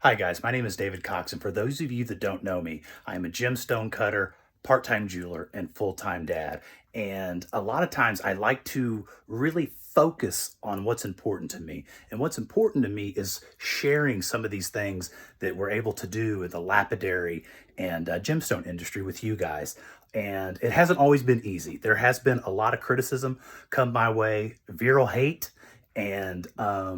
Hi guys, my name is David Cox, and for those of you that don't know me, I am a gemstone cutter, part-time jeweler, and full-time dad. And a lot of times I like to really focus on what's important to me. And what's important to me is sharing some of these things that we're able to do in the lapidary and gemstone industry with you guys. And it hasn't always been easy. There has been a lot of criticism come my way, viral hate, and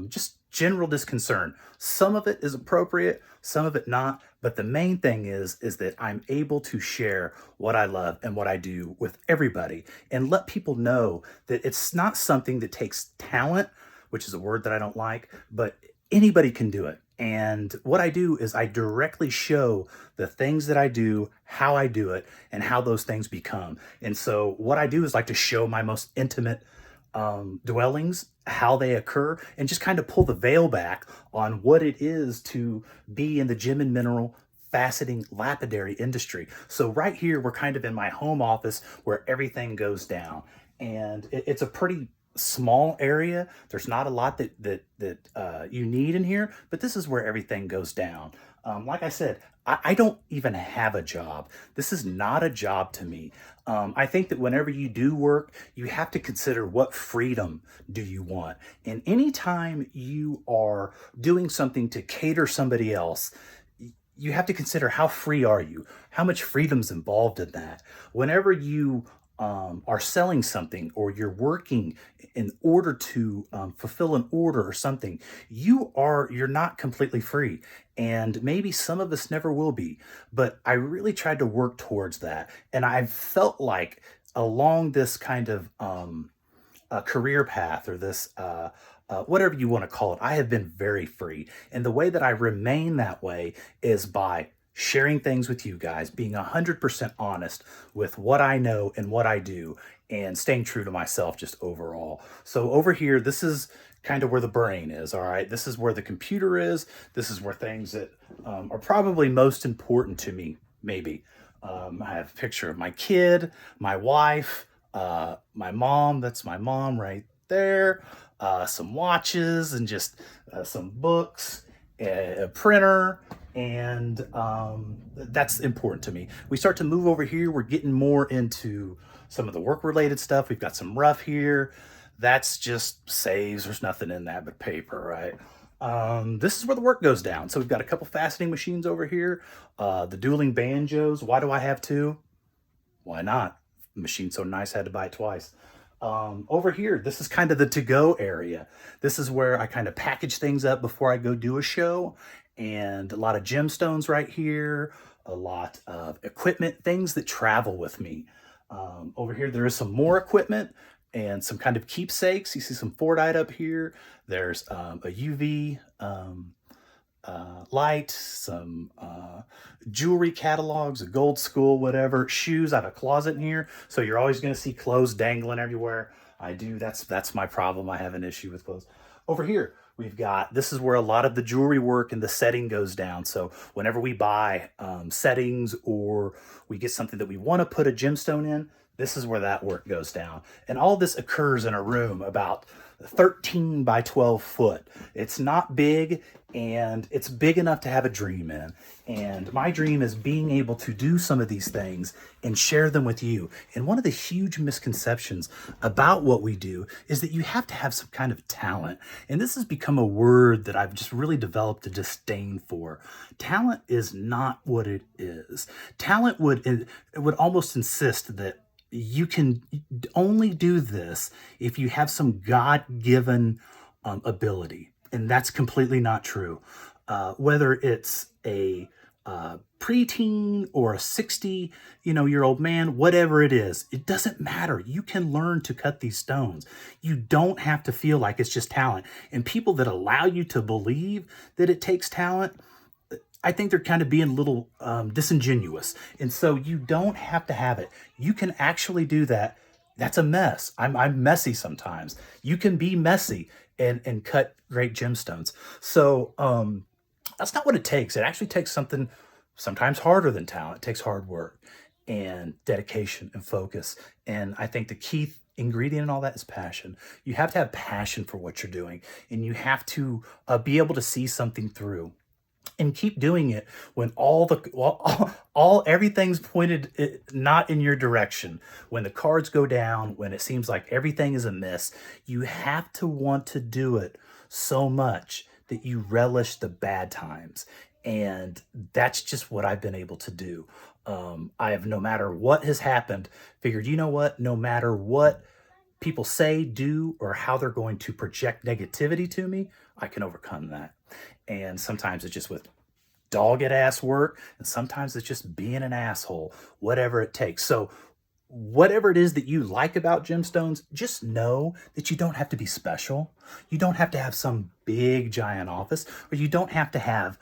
just general disconcern. Some of it is appropriate, some of it not, but the main thing is that I'm able to share what I love and what I do with everybody and let people know that it's not something that takes talent, which is a word that I don't like, but anybody can do it. And what I do is I directly show the things that I do, how I do it, and how those things become. And so what I do is like to show my most intimate dwellings, how they occur, and just kind of pull the veil back on what it is to be in the gem and mineral faceting lapidary industry. So right here, we're kind of in my home office where everything goes down. And it's a pretty small area. There's not a lot that you need in here, but this is where everything goes down. Like I said, I don't even have a job. This is not a job to me. I think that whenever you do work, you have to consider what freedom do you want. And anytime you are doing something to cater somebody else, you have to consider how free are you? How much freedom's involved in that? Whenever you are selling something or you're working in order to fulfill an order or something, you're not completely free, and maybe some of us never will be. But I really tried to work towards that, and I've felt like along this kind of career path or this whatever you want to call it, I have been very free. And the way that I remain that way is by sharing things with you guys, being 100% honest with what I know and what I do, and staying true to myself just overall. So over here, this is kind of where the brain is, all right? This is where the computer is. This is where things that are probably most important to me, maybe. I have a picture of my kid, my wife, my mom. That's my mom right there. Some watches and just some books, a printer, and that's important to me. We start to move over here. We're getting more into some of the work-related stuff. We've got some rough here. That's just saves. There's nothing in that but paper, right? This is where the work goes down. So we've got a couple faceting machines over here. The dueling banjos. Why do I have two? Why not? The machine's so nice, I had to buy it twice. Over here, this is kind of the to-go area. This is where I kind of package things up before I go do a show. And a lot of gemstones right here, a lot of equipment, things that travel with me. Over here, there is some more equipment and some kind of keepsakes. You see some Fordite up here. There's a UV light, some jewelry catalogs, a gold school, whatever, shoes. I have a closet in here, so you're always going to see clothes dangling everywhere. I do. That's my problem. I have an issue with clothes. Over here, we've got, this is where a lot of the jewelry work and the setting goes down. So whenever we buy settings or we get something that we want to put a gemstone in, this is where that work goes down. And all this occurs in a room about 13 by 12 foot. It's not big, and it's big enough to have a dream in. And my dream is being able to do some of these things and share them with you. And one of the huge misconceptions about what we do is that you have to have some kind of talent. And this has become a word that I've just really developed a disdain for. Talent is not what it is. Talent would almost insist that you can only do this if you have some God-given ability. And that's completely not true. Whether it's a preteen or a 60-year-old man, whatever it is, it doesn't matter. You can learn to cut these stones. You don't have to feel like it's just talent. And people that allow you to believe that it takes talent, I think they're kind of being a little disingenuous. And so you don't have to have it. You can actually do that. That's a mess. I'm messy sometimes. You can be messy and cut great gemstones. So that's not what it takes. It actually takes something sometimes harder than talent. It takes hard work and dedication and focus. And I think the key ingredient in all that is passion. You have to have passion for what you're doing, and you have to be able to see something through. And keep doing it when all everything's pointed not in your direction. When the cards go down, when it seems like everything is a miss, you have to want to do it so much that you relish the bad times. And that's just what I've been able to do. I have, no matter what has happened, figured, you know what, no matter what people say, do, or how they're going to project negativity to me, I can overcome that. And sometimes it's just with dogged ass work, and sometimes it's just being an asshole, whatever it takes. So, whatever it is that you like about gemstones, just know that you don't have to be special. You don't have to have some big giant office, or you don't have to have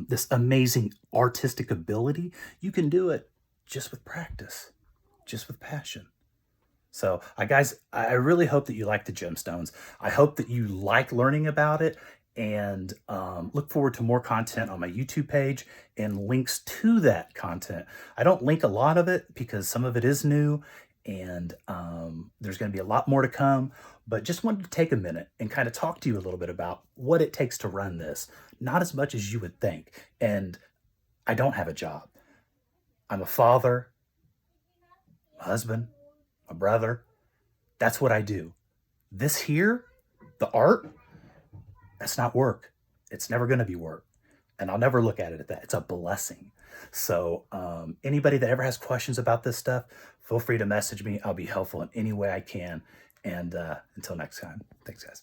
this amazing artistic ability. You can do it just with practice, just with passion. So, guys, I really hope that you like the gemstones. I hope that you like learning about it, and look forward to more content on my YouTube page and links to that content. I don't link a lot of it because some of it is new, and there's going to be a lot more to come. But just wanted to take a minute and kind of talk to you a little bit about what it takes to run this. Not as much as you would think. And I don't have a job. I'm a father, a husband, a brother. That's what I do. This here, the art, that's not work. It's never going to be work. And I'll never look at it at that. It's a blessing. So anybody that ever has questions about this stuff, feel free to message me. I'll be helpful in any way I can. And until next time, thanks, guys.